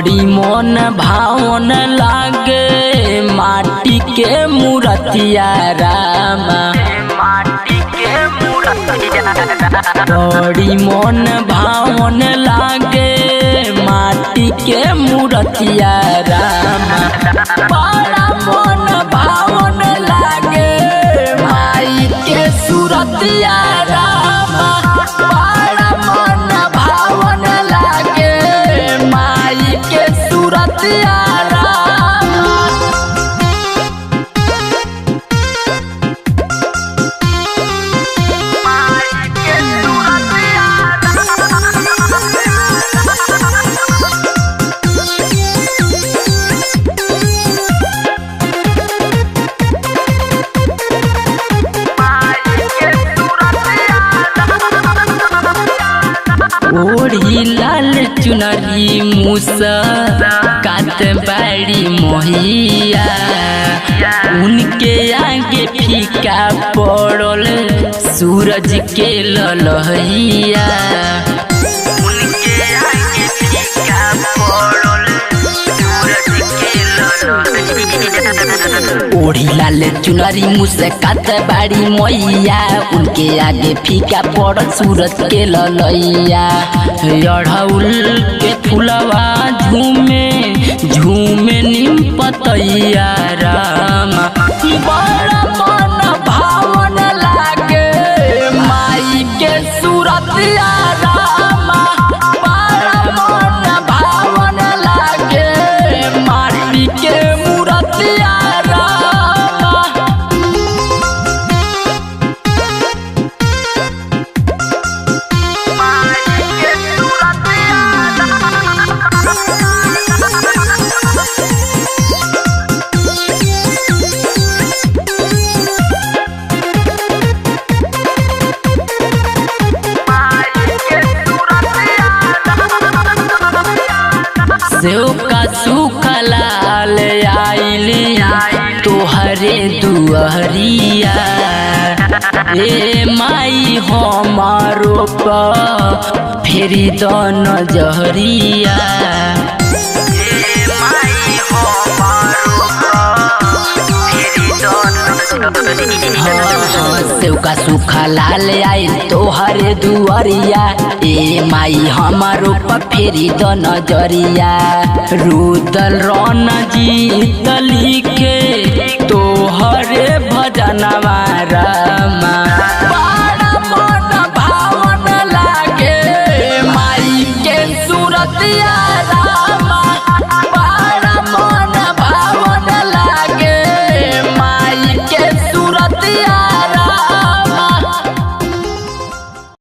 बड़ी मन भावन लागे माटी के मूर्तिया रामा, माटी के मूर्तिया बड़ी मन भावन लागे माटी के मूर्तिया रामा, बड़ा मन भावन लागे माई के सूरतिया रामा, बड़ा मन भावन लागे माई के सूरतिया ओढ़ी लाल चुनरी मूसा कात बाड़ी मोहिया, उनके आगे फीका पड़ल सूरज के ललहिया, उनके आगे फीका पड़ल सूरज के ललहिया। ओढ़ी लाल चुनरी मूसा कात बाड़ी मोहिया, उनके आगे फीका पड़ल सूरज के ललैया। अड़हुल के फुलवा झूमे झूमे नीम पतैया रामा, बड़ा मन भावन लागे माई के सूरतिया रामा, बड़ा मन भावन लागे माटी के मूर्तिया सेव का सूखा लाल आइली तोहरे दुआरिया, ए माई हमारो पर फेरी द नजरिया, सेव का सूखा लाल आई तोहरे दुआरिया, ए माई हमारो पर फेरी द नजरिया। रुदल रन जीत लिखे तोहरे भजनवा।